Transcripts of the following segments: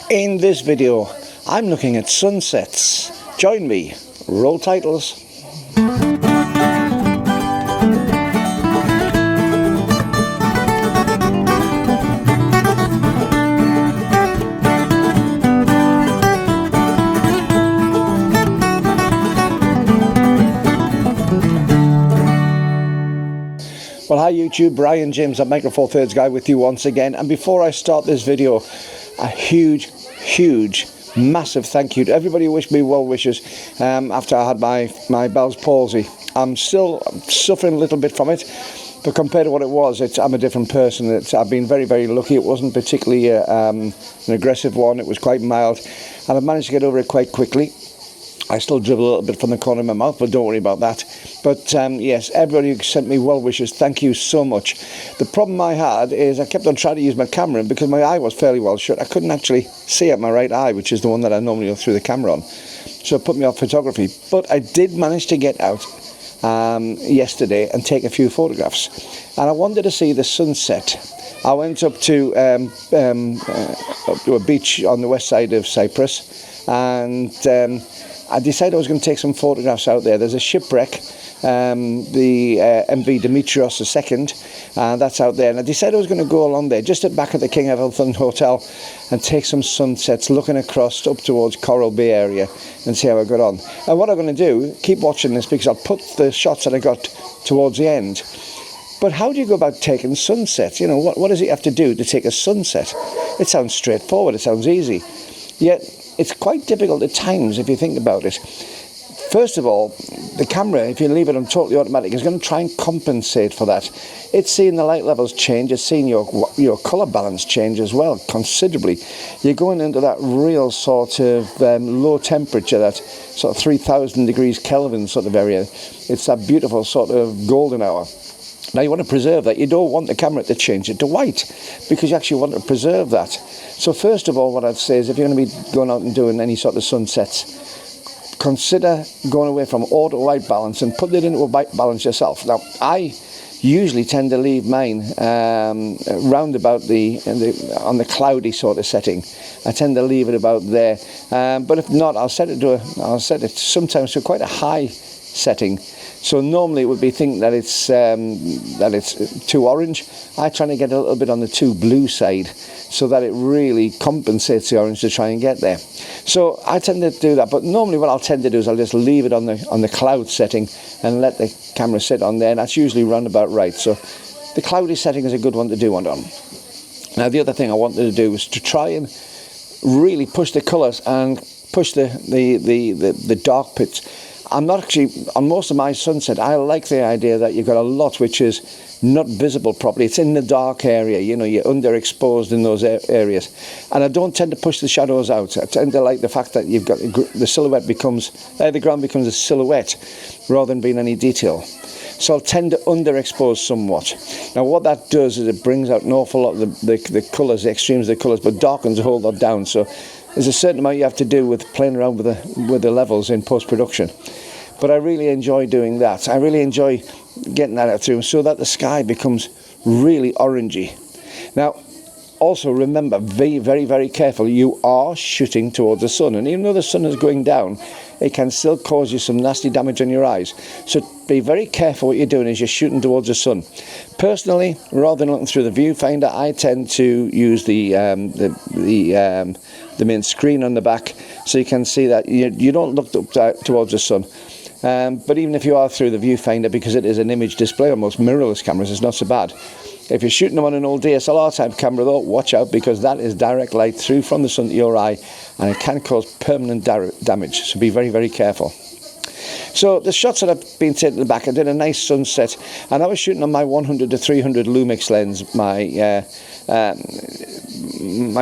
In this video, I'm looking at sunsets. Join me. Roll titles. Well, hi YouTube, Brian James, I'm M43 guy with you once again. And before I start this video, a huge, massive thank you to everybody who wished me well wishes after I had my Bell's palsy. I'm still suffering a little bit from it, but compared to what it was, I'm a different person. I've been very lucky. It wasn't particularly an aggressive one. It was quite mild, and I've managed to get over it quite quickly. I still dribble a little bit from the corner of my mouth, but don't worry about that. But yes, everybody who sent me well wishes, thank you so much. The problem I had is I kept on trying to use my camera, and because my eye was fairly well shut, I couldn't actually see out my right eye, which is the one that I normally look through the camera on. So it put me off photography. But I did manage to get out yesterday and take a few photographs. And I wanted to see the sunset. I went up to a beach on the west side of Cyprus, and I decided I was going to take some photographs out there. There's a shipwreck, the MV Demetrios II, that's out there. And I decided I was going to go along there, just at back of the King Everton Hotel, and take some sunsets, looking across up towards Coral Bay area, and see how I got on. And what I'm going to do, keep watching this, because I'll put the shots that I got towards the end. But how do you go about taking sunsets? You know, what does it have to do to take a sunset? It sounds straightforward, it sounds easy. Yet, it's quite difficult at times if you think about it. First of all, the camera, if you leave it on totally automatic, is going to try and compensate for that. It's seeing the light levels change, it's seeing your colour balance change as well, considerably. You're going into that real sort of low temperature, that sort of 3000 degrees Kelvin sort of area. It's that beautiful sort of golden hour. Now you want to preserve that. You don't want the camera to change it to white, because you actually want to preserve that. So first of all, what I'd say is, if you're going to be going out and doing any sort of sunsets, consider going away from auto white balance and put it into a white balance yourself. Now I usually tend to leave mine round about on the cloudy sort of setting. I tend to leave it about there. But if not, I'll set it sometimes to quite a high setting. So normally it would be thinking that it's too orange. I try to get a little bit on the too blue side, so that it really compensates the orange to try and get there. So I tend to do that, but normally what I'll tend to do is I'll just leave it on the cloud setting and let the camera sit on there, and that's usually round about right. So the cloudy setting is a good one to do one on. Now the other thing I wanted to do was to try and really push the colours and push the dark bits. I'm not actually, on most of my sunset, I like the idea that you've got a lot which is not visible properly. It's in the dark area, you know, you're underexposed in those areas. And I don't tend to push the shadows out. I tend to like the fact that you've got the silhouette becomes, the ground becomes a silhouette rather than being any detail. So I'll tend to underexpose somewhat. Now what that does is it brings out an awful lot of the colours, the extremes of the colours, but darkens a whole lot down. So there's a certain amount you have to do with playing around with the levels in post-production. But I really enjoy doing that. I really enjoy getting that out through, so that the sky becomes really orangey. Now, also remember, be very careful. You are shooting towards the sun, and even though the sun is going down, it can still cause you some nasty damage on your eyes. So be very careful what you're doing as you're shooting towards the sun. Personally, rather than looking through the viewfinder, I tend to use the main screen on the back, so you can see that you don't look up towards the sun. But even if you are through the viewfinder, because it is an image display on most mirrorless cameras, it's not so bad. If you're shooting them on an old DSLR type camera though, watch out, because that is direct light through from the sun to your eye, and it can cause permanent damage, so be very careful. So the shots that I've been taking at the back, I did a nice sunset, and I was shooting on my 100 to 300 Lumix lens, my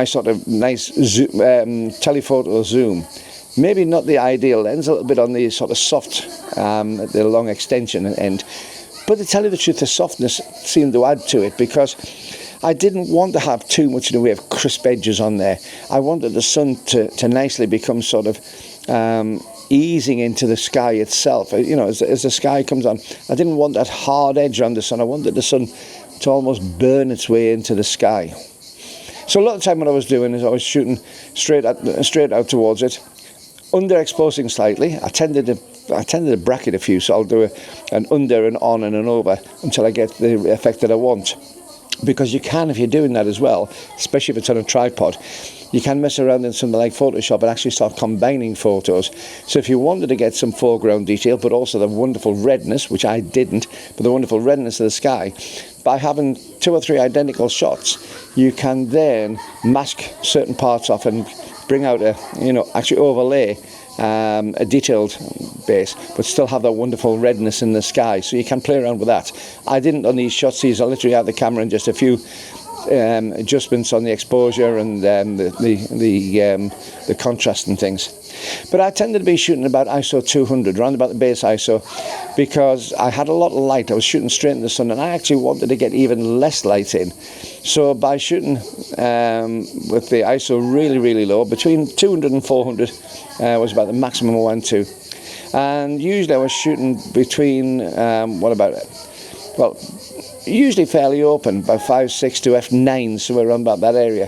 sort of nice telephoto zoom. Maybe not the ideal lens, a little bit on the sort of soft, the long extension end. But to tell you the truth, the softness seemed to add to it, because I didn't want to have too much in the way of crisp edges on there. I wanted the sun to nicely become sort of easing into the sky itself. You know, as the sky comes on, I didn't want that hard edge on the sun. I wanted the sun to almost burn its way into the sky. So a lot of the time what I was doing is I was shooting straight out towards it, underexposing slightly. I tended to bracket a few, so I'll do an under and on and an over until I get the effect that I want. Because you can, if you're doing that as well, especially if it's on a tripod, you can mess around in something like Photoshop and actually start combining photos. So if you wanted to get some foreground detail, but also the wonderful redness, which I didn't, but the wonderful redness of the sky, by having 2 or 3 identical shots, you can then mask certain parts off and bring out a, actually overlay a detailed base, but still have that wonderful redness in the sky. So you can play around with that. I didn't on these shots. These are literally out of the camera and just a few adjustments on the exposure and the contrast and things. But I tended to be shooting about ISO 200, around about the base ISO, because I had a lot of light. I was shooting straight in the sun, and I actually wanted to get even less light in. So by shooting with the ISO really, really low, between 200 and 400 was about the maximum I went to. And usually I was shooting between, usually fairly open, about 5.6 to f9, so around about that area.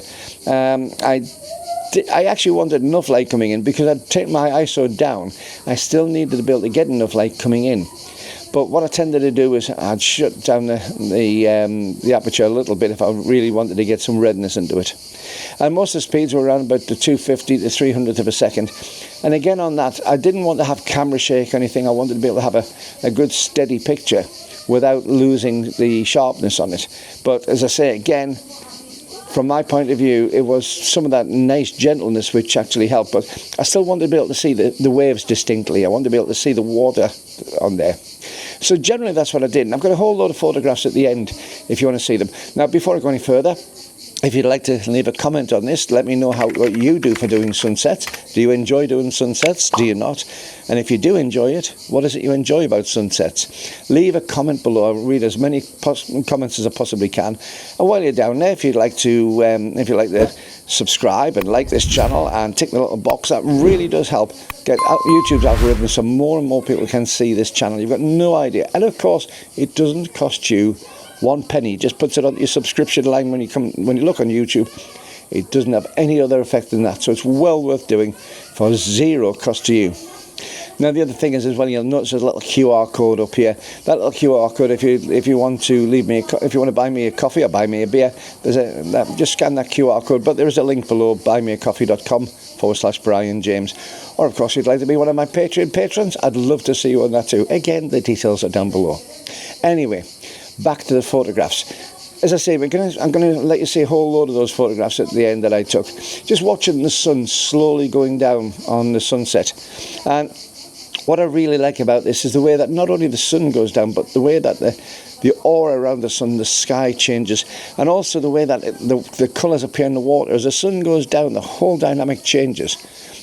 I actually wanted enough light coming in because I'd taken my ISO down. I still needed to be able to get enough light coming in. But what I tended to do is I'd shut down the aperture a little bit if I really wanted to get some redness into it. And most of the speeds were around about the 250 to 300th of a second. And again on that, I didn't want to have camera shake or anything. I wanted to be able to have a good steady picture without losing the sharpness on it. But as I say again, from my point of view, it was some of that nice gentleness which actually helped, but I still wanted to be able to see the waves distinctly. I wanted to be able to see the water on there. So generally that's what I did. And I've got a whole load of photographs at the end if you want to see them. Now, before I go any further, if you'd like to leave a comment on this, let me know what you do for doing sunsets. Do you enjoy doing sunsets? Do you not? And if you do enjoy it, what is it you enjoy about sunsets? Leave a comment below. I'll read as many comments as I possibly can. And while you're down there, if you'd like to subscribe and like this channel and tick the little box, that really does help get out YouTube's algorithm so more and more people can see this channel. You've got no idea. And of course, it doesn't cost you 1 penny. Just puts it on your subscription line when you look on YouTube. It doesn't have any other effect than that, so it's well worth doing for 0 cost to you. Now the other thing is as well, you'll notice there's a little QR code up here. That little QR code, if you want to if you want to buy me a coffee or buy me a beer, just scan that QR code. But there is a link below, buymeacoffee.com/Brian James. Or of course, if you'd like to be one of my Patreon patrons, I'd love to see you on that too. Again, the details are down below. Anyway, back to the photographs. As I say, I'm going to let you see a whole load of those photographs at the end that I took. Just watching the sun slowly going down on the sunset. And what I really like about this is the way that not only the sun goes down, but the way that the aura around the sun, the sky changes, and also the way that the colours appear in the water. As the sun goes down, the whole dynamic changes.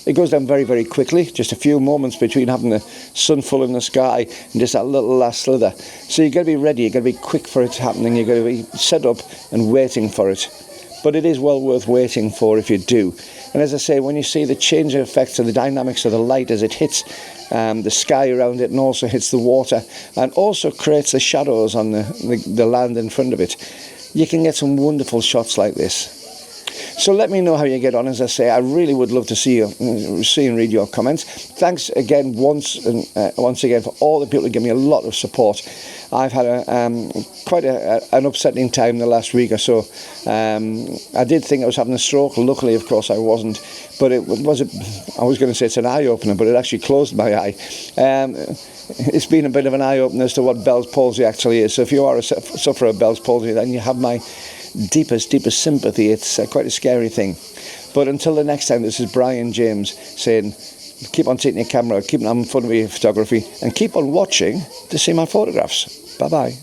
It goes down very, very quickly, just a few moments between having the sun full in the sky and just that little last slither. So you've got to be ready, you've got to be quick for it happening, you've got to be set up and waiting for it. But it is well worth waiting for if you do. And as I say, when you see the change of effects of the dynamics of the light as it hits the sky around it and also hits the water and also creates the shadows on the land in front of it, you can get some wonderful shots like this. So let me know how you get on. As I say, I really would love to see and read your comments. Thanks again once again for all the people who give me a lot of support. I've had quite an upsetting time the last week or so. I did think I was having a stroke. Luckily, of course, I wasn't. But I was going to say it's an eye opener, but it actually closed my eye. It's been a bit of an eye opener as to what Bell's palsy actually is. So if you are a sufferer of Bell's palsy, then you have my deepest sympathy. It's quite a scary thing. But until the next time, this is Brian James saying, keep on taking your camera, keep on fotographing, and keep on watching to see my photographs. Bye bye.